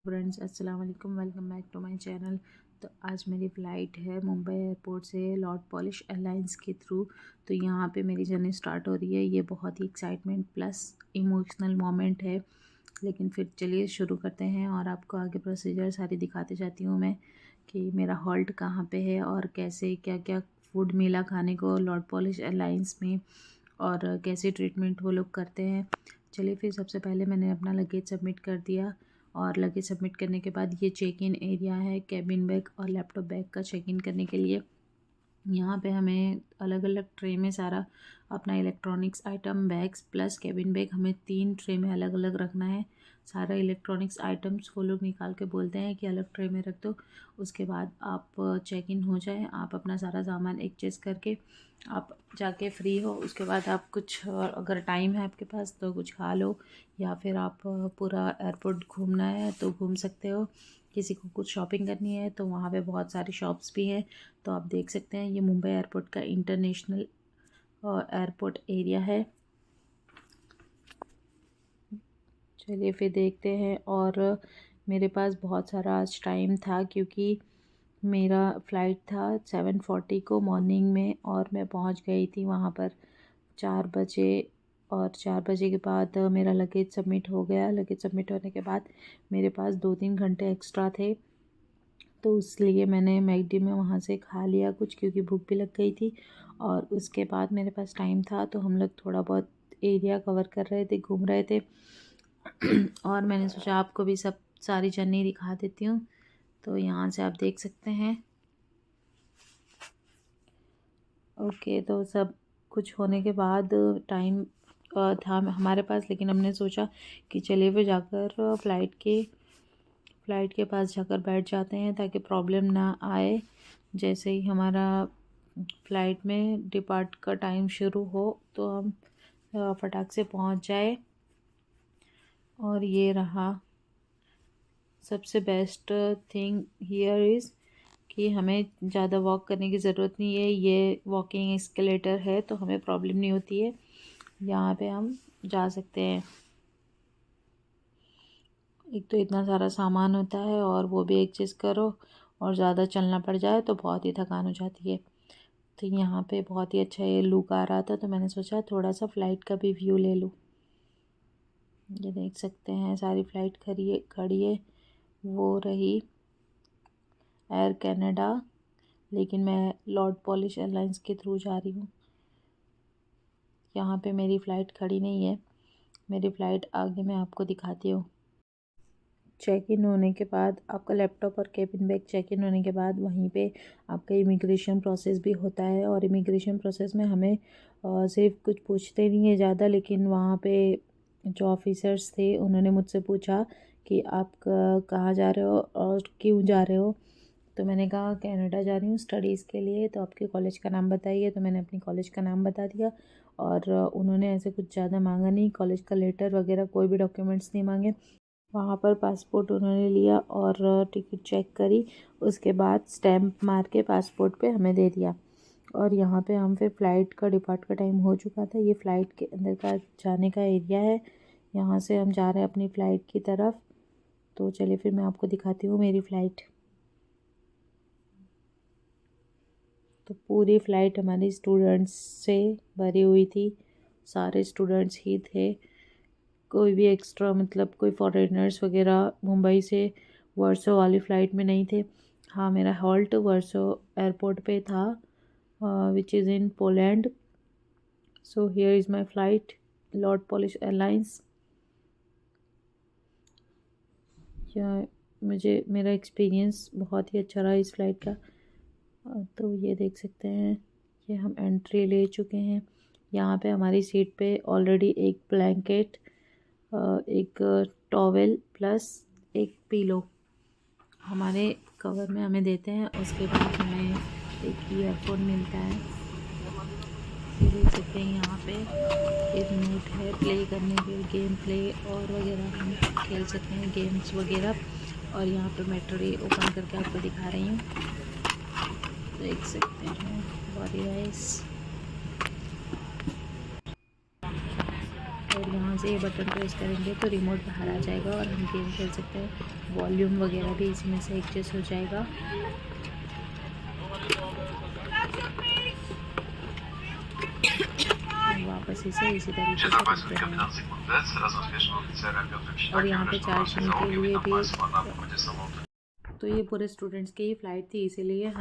Friends अस्सलाम वालेकुम, welcome back to my channel. तो आज मेरी फ़्लाइट है मुंबई एयरपोर्ट से लॉर्ड पॉलिश एयरलाइंस के थ्रू। तो यहाँ पे मेरी जर्नी स्टार्ट हो रही है। ये बहुत ही एक्साइटमेंट प्लस इमोशनल मोमेंट है। लेकिन फिर चलिए शुरू करते हैं और आपको आगे प्रोसीजर सारी दिखाते जाती हूँ मैं कि मेरा हॉल्ट कहाँ पे है और कैसे क्या क्या फ़ूड मिला खाने को लॉर्ड पॉलिश एयरलाइंस में और कैसे ट्रीटमेंट वो लोग करते हैं। चलिए फिर सबसे पहले मैंने अपना लगेज सबमिट कर दिया और लगेज सबमिट करने के बाद ये चेक इन एरिया है कैबिन बैग और लैपटॉप बैग का चेक इन करने के लिए। यहाँ पे हमें अलग अलग ट्रे में सारा अपना electronics item bags plus cabin bag हमें 3 ट्रे में अलग अलग रखना है। सारा इलेक्ट्रॉनिक्स आइटम्स वो लोग निकाल के बोलते हैं कि अलग ट्रे में रख दो। उसके बाद आप चेक इन हो जाए, आप अपना सारा सामान एक्सचेंज करके आप जाके फ्री हो। उसके बाद आप कुछ अगर टाइम है आपके पास तो कुछ खा लो, या फिर आप पूरा एयरपोर्ट घूमना है तो घूम सकते हो। किसी को कुछ शॉपिंग करनी है तो वहाँ पे बहुत सारी शॉप्स भी हैं। तो आप देख सकते हैं ये मुंबई एयरपोर्ट का इंटरनेशनल एयरपोर्ट एरिया है। चलिए फिर देखते हैं। और मेरे पास बहुत सारा आज टाइम था क्योंकि मेरा फ़्लाइट था 7:40 को मॉर्निंग में और मैं पहुंच गई थी वहां पर 4 बजे। और 4 बजे के बाद मेरा लगेज सबमिट हो गया। लगेज सबमिट होने के बाद मेरे पास 2-3 घंटे एक्स्ट्रा थे, तो इसलिए मैंने मैकडी में वहाँ से खा लिया कुछ क्योंकि भूख भी लग गई थी। और उसके बाद मेरे पास टाइम था तो हम लोग थोड़ा बहुत एरिया कवर कर रहे थे, घूम रहे थे। और मैंने सोचा आपको भी सब सारी जर्नी दिखा देती हूँ। तो यहाँ से आप देख सकते हैं। ओके, तो सब कुछ होने के बाद टाइम था हमारे पास, लेकिन हमने सोचा कि चलिए फिर जाकर फ़्लाइट के पास जाकर बैठ जाते हैं ताकि प्रॉब्लम ना आए। जैसे ही हमारा फ़्लाइट में डिपार्ट का टाइम शुरू हो तो हम फटाक से पहुंच जाए। और ये रहा सबसे बेस्ट थिंग हियर इज़ कि हमें ज़्यादा वॉक करने की ज़रूरत नहीं है। ये वॉकिंग एस्केलेटर है तो हमें प्रॉब्लम नहीं होती है, यहाँ पे हम जा सकते हैं। एक तो इतना सारा सामान होता है और वो भी एक चीज़ करो और ज़्यादा चलना पड़ जाए तो बहुत ही थकान हो जाती है। तो यहाँ पे बहुत ही अच्छा ये लुक आ रहा था तो मैंने सोचा थोड़ा सा फ़्लाइट का भी व्यू ले लूँ। ये देख सकते हैं सारी फ़्लाइट खड़ी है। वो रही एयर कनाडा, लेकिन मैं लॉर्ड पॉलिश एयरलाइंस के थ्रू जा रही हूँ। यहाँ पे मेरी फ़्लाइट खड़ी नहीं है, मेरी फ़्लाइट आगे मैं आपको दिखाती हूँ। चेक इन होने के बाद आपका लैपटॉप और केबिन बैग चेक इन होने के बाद वहीं पे आपका इमिग्रेशन प्रोसेस भी होता है। और इमिग्रेशन प्रोसेस में हमें सिर्फ कुछ पूछते नहीं है ज़्यादा, लेकिन वहाँ पे जो ऑफिसर्स थे उन्होंने मुझसे पूछा कि आप कहाँ जा रहे हो और क्यों जा रहे हो। तो मैंने कहा कनाडा जा रही हूँ स्टडीज़ के लिए। तो आपके कॉलेज का नाम बताइए, तो मैंने अपनी कॉलेज का नाम बता दिया। और उन्होंने ऐसे कुछ ज़्यादा मांगा नहीं, कॉलेज का लेटर वगैरह कोई भी डॉक्यूमेंट्स नहीं मांगे। वहाँ पर पासपोर्ट उन्होंने लिया और टिकट चेक करी। उसके बाद स्टैम्प मार के पासपोर्ट पे हमें दे दिया। और यहाँ पे हम फिर फ़्लाइट का डिपार्ट का टाइम हो चुका था। ये फ़्लाइट के अंदर का जाने का एरिया है। यहाँ से हम जा रहे हैं अपनी फ़्लाइट की तरफ। तो चलिए फिर मैं आपको दिखाती हूँ मेरी फ़्लाइट। तो पूरी फ़्लाइट हमारी स्टूडेंट्स से भरी हुई थी, सारे स्टूडेंट्स ही थे। कोई भी एक्स्ट्रा मतलब कोई फॉरेनर्स वगैरह मुंबई से वर्सो वाली फ़्लाइट में नहीं थे। हाँ, मेरा हॉल्ट वर्सो एयरपोर्ट पे था, which is in Poland. So here is my flight Lord Polish airlines. या मुझे मेरा एक्सपीरियंस बहुत ही अच्छा रहा इस फ़्लाइट का। तो ये देख सकते हैं, ये हम एंट्री ले चुके हैं। यहाँ पे हमारी सीट पे ऑलरेडी एक ब्लैंकेट, एक टॉवेल प्लस एक पिलो हमारे कवर में हमें देते हैं। उसके बाद हमें एक ईयरफोन मिलता है। ये देख सकते हैं यहाँ पे एक नोट है प्ले करने के, गेम प्ले और वगैरह हम खेल सकते हैं गेम्स वगैरह। और यहाँ पे मैं ट्रे ओपन करके आपको दिखा रही हूँ, देख सकते हैं बॉडी राइस। और यहाँ जैसे ये बटन प्रेस करेंगे तो रिमोट बाहर आ जाएगा और हम गेम खेल सकते हैं। वॉल्यूम वगैरह भी इसमें से एडजस्ट हो जाएगा। वापस इसे इसी तरीके से करते रहेंगे। और यहाँ पे चार्ज करने के लिए भी, तो ये पूरे स्टूडेंट्स की ही फ़्लाइट थी, इसीलिए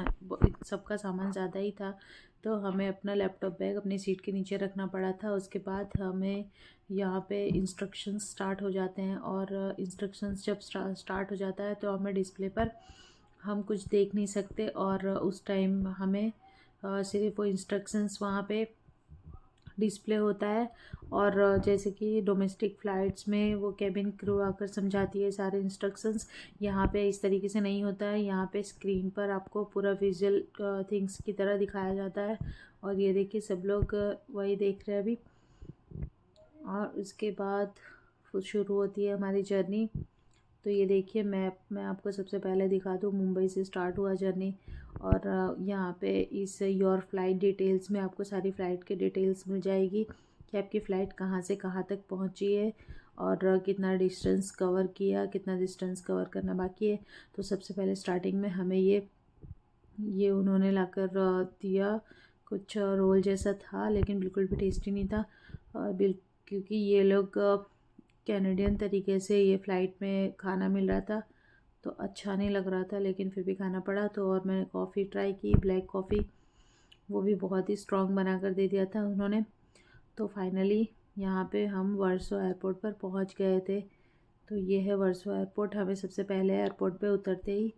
सबका सामान ज़्यादा ही था, तो हमें अपना लैपटॉप बैग अपनी सीट के नीचे रखना पड़ा था। उसके बाद हमें यहाँ पे इंस्ट्रक्शंस स्टार्ट हो जाते हैं, और इंस्ट्रक्शंस जब स्टार्ट हो जाता है तो हमें डिस्प्ले पर हम कुछ देख नहीं सकते, और उस टाइम हमें सिर्फ वो इंस्ट्रक्शंस वहाँ पे डिस्प्ले होता है। और जैसे कि डोमेस्टिक फ़्लाइट्स में वो कैबिन क्रू आकर समझाती है सारे इंस्ट्रक्शंस, यहाँ पे इस तरीके से नहीं होता है। यहाँ पे स्क्रीन पर आपको पूरा विजुअल थिंग्स की तरह दिखाया जाता है। और ये देखिए सब लोग वही देख रहे हैं अभी। और उसके बाद शुरू होती है हमारी जर्नी। तो ये देखिए मैप मैं आपको सबसे पहले दिखा दूँ, मुंबई से स्टार्ट हुआ जर्नी। और यहाँ पे इस योर फ्लाइट डिटेल्स में आपको सारी फ़्लाइट की डिटेल्स मिल जाएगी कि आपकी फ़्लाइट कहाँ से कहाँ तक पहुँची है, और कितना डिस्टेंस कवर किया, कितना डिस्टेंस कवर करना बाकी है। तो सबसे पहले स्टार्टिंग में हमें ये उन्होंने लाकर दिया, कुछ रोल जैसा था लेकिन बिल्कुल भी टेस्टी नहीं था। क्योंकि ये लोग कैनेडियन तरीके से ये फ़्लाइट में खाना मिल रहा था, तो अच्छा नहीं लग रहा था, लेकिन फिर भी खाना पड़ा। तो और मैंने कॉफ़ी ट्राई की, ब्लैक कॉफ़ी, वो भी बहुत ही स्ट्रॉन्ग बना कर दे दिया था उन्होंने। तो फाइनली यहाँ पे हम वर्सो एयरपोर्ट पर पहुँच गए थे। तो ये है वर्सो एयरपोर्ट। हमें सबसे पहले एयरपोर्ट पे उतरते ही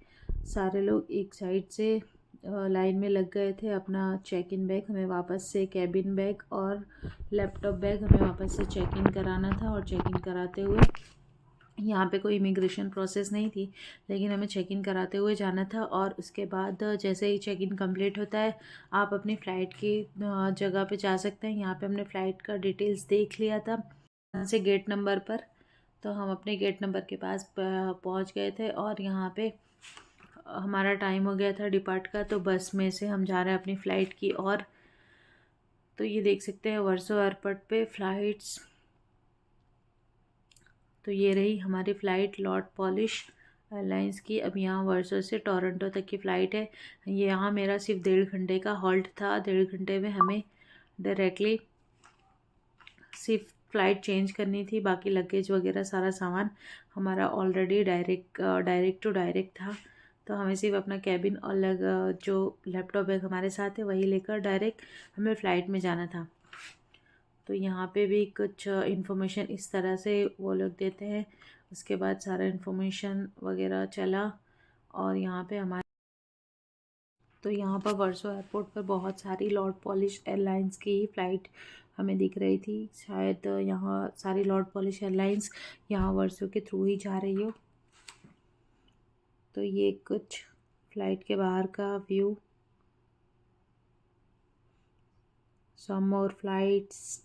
सारे लोग एक साइड से लाइन में लग गए थे। अपना चेक इन बैग हमें वापस से, कैबिन बैग और लैपटॉप बैग हमें वापस से चेक इन कराना था। और चेक इन कराते हुए यहाँ पे कोई इमिग्रेशन प्रोसेस नहीं थी, लेकिन हमें चेक इन कराते हुए जाना था। और उसके बाद जैसे ही चेक इन कंप्लीट होता है, आप अपनी फ़्लाइट की जगह पे जा सकते हैं। यहाँ पे हमने फ़्लाइट का डिटेल्स देख लिया था यहाँ से गेट नंबर पर। तो हम अपने गेट नंबर के पास पहुँच गए थे, और यहाँ पे हमारा टाइम हो गया था डिपार्ट का। तो बस में से हम जा रहे हैं अपनी फ़्लाइट की और। तो ये देख सकते हैं वर्सो एयरपोर्ट पे फ़्लाइट्स। तो ये रही हमारी फ़्लाइट लॉर्ड पॉलिश एयरलाइंस की। अब यहाँ वर्सो से टोरंटो तक की फ़्लाइट है। यहाँ मेरा सिर्फ 1.5 घंटे का हॉल्ट था। 1.5 घंटे में हमें डायरेक्टली सिर्फ फ़्लाइट चेंज करनी थी, बाकी लगेज वगैरह सारा सामान हमारा ऑलरेडी डायरेक्ट टू डायरेक्ट था। तो हमें सिर्फ अपना कैबिन और जो लैपटॉप बैग हमारे साथ है वही लेकर डायरेक्ट हमें फ़्लाइट में जाना था। तो यहाँ पे भी कुछ इन्फॉर्मेशन इस तरह से वो लोग देते हैं। उसके बाद सारा इन्फॉर्मेशन वगैरह चला, और यहाँ पे हमारे, तो यहाँ पर वर्सो एयरपोर्ट पर बहुत सारी लॉर्ड पॉलिश एयरलाइंस की ही फ़्लाइट हमें दिख रही थी। शायद यहाँ सारी लॉर्ड पॉलिश एयरलाइंस यहाँ वर्सो के थ्रू ही जा रही हो। तो ये कुछ फ़्लाइट के बाहर का view, some more flights.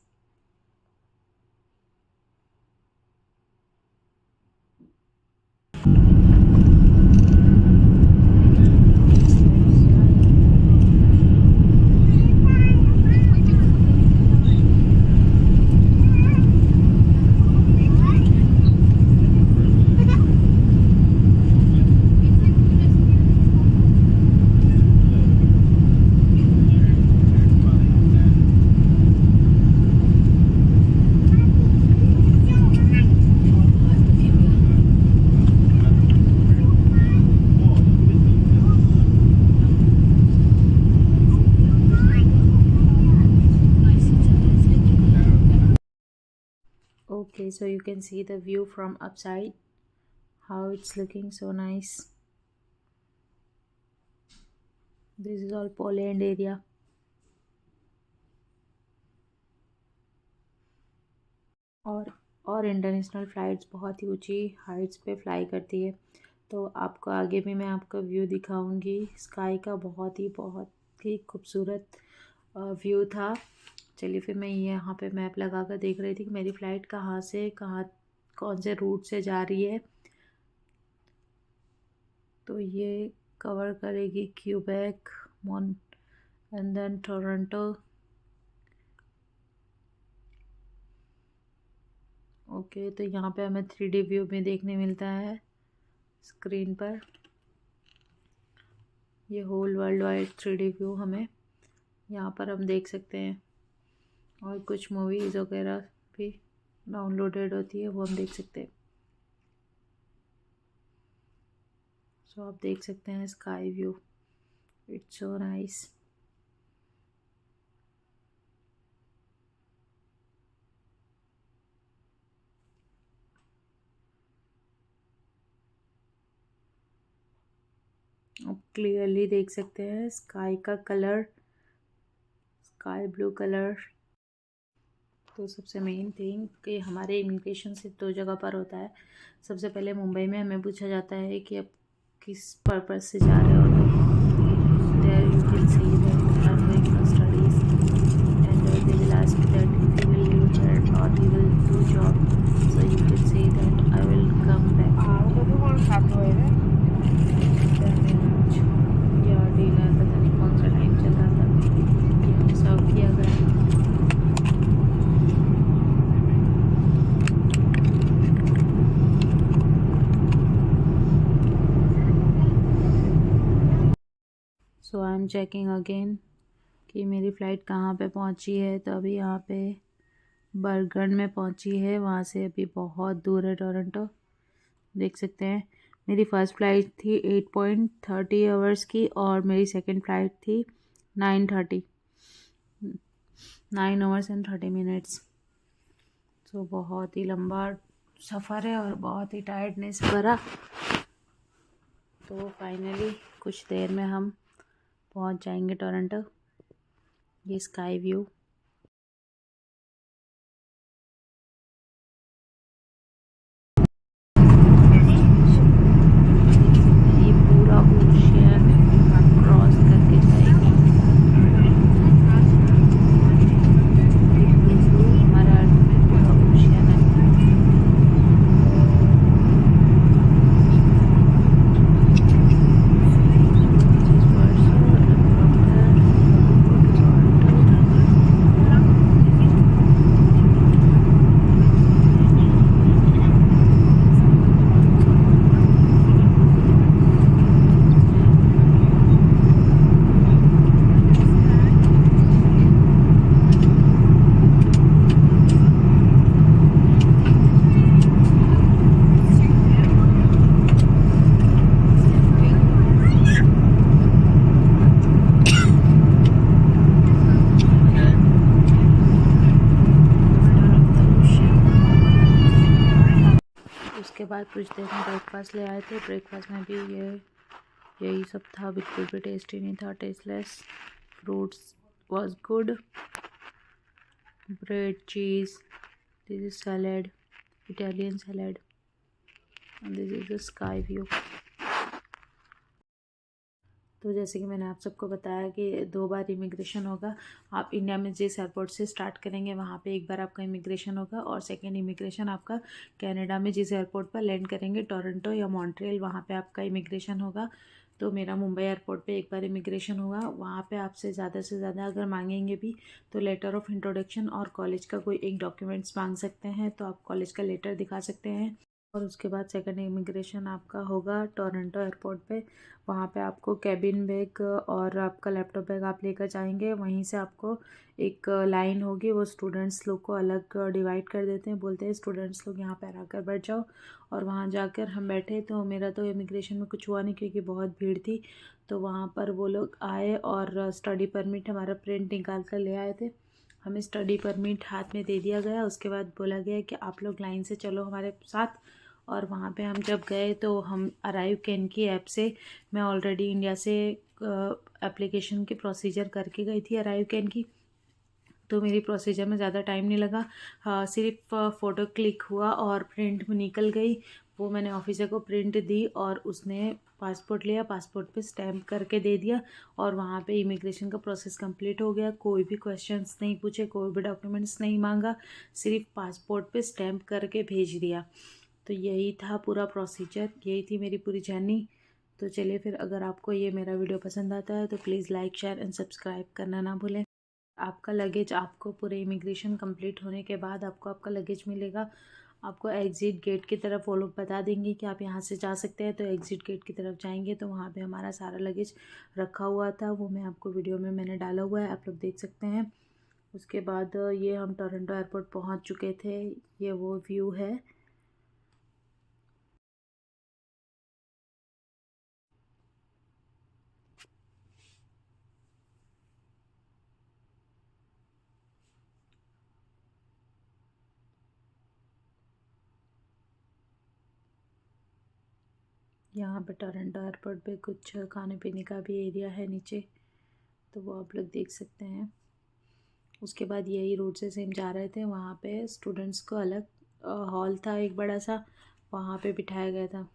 Okay, so you can see the view from upside, how it's looking so nice. This is all Poland area. और इंटरनेशनल फ़्लाइट्स बहुत ही ऊंची हाइट्स पे फ्लाई करती है। तो आपको आगे भी मैं आपका व्यू दिखाऊंगी स्काई का। बहुत ही खूबसूरत व्यू था। चलिए फिर मैं यहाँ पे मैप लगा कर देख रही थी कि मेरी फ़्लाइट कहाँ से कहाँ, कौन से रूट से जा रही है। तो ये कवर करेगी क्यूबेक, मॉन एंड देन टोरंटो। ओके, तो यहाँ पे हमें 3D व्यू में देखने मिलता है स्क्रीन पर। ये whole world wide 3D view हमें यहाँ पर हम देख सकते हैं, और कुछ मूवीज़ वगैरह भी डाउनलोडेड होती है वो हम देख सकते हैं। सो आप देख सकते हैं sky view, it's so nice. आप क्लियरली देख सकते हैं स्काई का कलर, स्काई ब्लू कलर। तो सबसे मेन थिंग कि हमारे इमिग्रेशन सिर्फ 2 जगह पर होता है। सबसे पहले मुंबई में हमें पूछा जाता है कि आप किस पर्पज़ से जा रहे हो, तो there you can see that I am going for studies and they will ask that if you will live here और you will do job, so you can say that I will come back. या dinner पता नहीं कौन सा time चल रहा था, कि हमें सर्व किया गया। सो आई एम चेकिंग अगेन कि मेरी फ़्लाइट कहाँ पे पहुँची है। तो अभी यहाँ पे बरगढ़ में पहुँची है, वहाँ से अभी बहुत दूर है टोरंटो। देख सकते हैं मेरी फ़र्स्ट फ़्लाइट थी 8.30 आवर्स की, और मेरी सेकंड फ़्लाइट थी 9:30, 9 आवर्स एंड 30 मिनट्स। तो बहुत ही लंबा सफ़र है और बहुत ही टायर्डनेस भरा। तो फाइनली कुछ देर में हम पहुंच जाएंगे टोरंटो। ये स्काई व्यू, ये पूरा ओशियन क्रॉस करके जाएगी। हमारा अर्थ में पूरा ओशियन है। उसके बाद कुछ देर में ब्रेकफास्ट ले आए थे। ब्रेकफास्ट में भी यही सब था, बिल्कुल भी टेस्टी नहीं था, tasteless. Fruits was good, bread, cheese, this is salad, Italian salad, and this is the sky view. तो जैसे कि मैंने आप सबको बताया कि 2 बार इमिग्रेशन होगा। आप इंडिया में जिस एयरपोर्ट से स्टार्ट करेंगे वहाँ पे एक बार आपका इमिग्रेशन होगा, और सेकंड इमिग्रेशन आपका कनाडा में जिस एयरपोर्ट पर लैंड करेंगे, टोरंटो या मॉन्ट्रियल, वहाँ पे आपका इमिग्रेशन होगा। तो मेरा मुंबई एयरपोर्ट पे एक बार इमिग्रेशन हुआ। वहाँ पे आपसे ज़्यादा से ज़्यादा अगर मांगेंगे भी तो लेटर ऑफ इंट्रोडक्शन और कॉलेज का कोई एक डॉक्यूमेंट्स मांग सकते हैं, तो आप कॉलेज का लेटर दिखा सकते हैं। और उसके बाद सेकंड इमिग्रेशन आपका होगा टोरंटो एयरपोर्ट पे। वहाँ पे आपको कैबिन बैग और आपका लैपटॉप बैग आप लेकर जाएंगे। वहीं से आपको एक लाइन होगी, वो स्टूडेंट्स लोग को अलग डिवाइड कर देते हैं, बोलते हैं स्टूडेंट्स लोग यहाँ पर आकर बैठ जाओ। और वहाँ जाकर हम बैठे, तो मेरा तो इमिग्रेशन में कुछ हुआ नहीं क्योंकि बहुत भीड़ थी। तो वहाँ पर वो लोग आए और स्टडी परमिट हमारा प्रिंट निकाल कर ले आए थे। हमें स्टडी परमिट हाथ में दे दिया गया। उसके बाद बोला गया कि आप लोग लाइन से चलो हमारे साथ। और वहाँ पे हम जब गए तो हम अराइव कैन की ऐप से, मैं ऑलरेडी इंडिया से एप्लीकेशन की प्रोसीजर करके गई थी अराइव कैन की, तो मेरी प्रोसीजर में ज़्यादा टाइम नहीं लगा। सिर्फ फ़ोटो क्लिक हुआ और प्रिंट में निकल गई। वो मैंने ऑफिसर को प्रिंट दी और उसने पासपोर्ट लिया, पासपोर्ट पे स्टैम्प करके दे दिया, और वहाँ पे इमिग्रेशन का प्रोसेस कंप्लीट हो गया। कोई भी क्वेश्चंस नहीं पूछे, कोई भी डॉक्यूमेंट्स नहीं मांगा, सिर्फ पासपोर्ट पे स्टैम्प करके भेज दिया। तो यही था पूरा प्रोसीजर, यही थी मेरी पूरी जर्नी। तो चलिए फिर, अगर आपको ये मेरा वीडियो पसंद आता है तो please like, share and subscribe करना ना भूलें। आपका लगेज, आपको पूरे इमिग्रेशन कंप्लीट होने के बाद आपको आपका लगेज मिलेगा आपको एग्ज़िट गेट की तरफ वो लोग बता देंगे कि आप यहाँ से जा सकते हैं। तो एग्ज़िट गेट की तरफ जाएंगे तो वहाँ पे हमारा सारा लगेज रखा हुआ था, वो मैं आपको वीडियो में मैंने डाला हुआ है, आप लोग देख सकते हैं। उसके बाद ये हम टोरंटो एयरपोर्ट पहुँच चुके थे, ये वो व्यू है। यहाँ पे टोरंटो एयरपोर्ट पे कुछ खाने पीने का भी एरिया है नीचे, तो वो आप लोग देख सकते हैं। उसके बाद यही रोड से सेम जा रहे थे, वहाँ पे स्टूडेंट्स को अलग हॉल था एक बड़ा सा, वहाँ पे बिठाया गया था।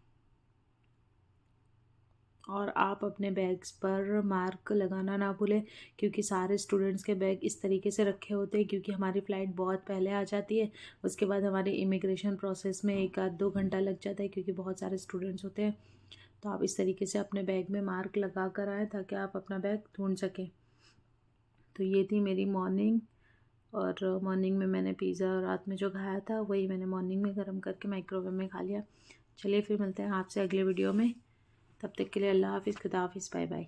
और आप अपने बैग्स पर मार्क लगाना ना भूलें, क्योंकि सारे स्टूडेंट्स के बैग इस तरीके से रखे होते हैं, क्योंकि हमारी फ़्लाइट बहुत पहले आ जाती है। उसके बाद हमारे इमिग्रेशन प्रोसेस में 1 आध 2 घंटा लग जाता है, क्योंकि बहुत सारे स्टूडेंट्स होते हैं। तो आप इस तरीके से अपने बैग में मार्क लगा कर आएँ ताकि आप अपना बैग ढूंढ सकें। तो ये थी मेरी मॉर्निंग। और मॉर्निंग में मैंने पिज़्ज़ा रात में जो खाया था वही मैंने मॉर्निंग में गर्म करके माइक्रोवेव में खा लिया। चलिए फिर मिलते हैं आपसे अगले वीडियो में, तब तक के लिए अल्लाह हाफ़िज़, खुदा हाफ़िज़, बाय बाय।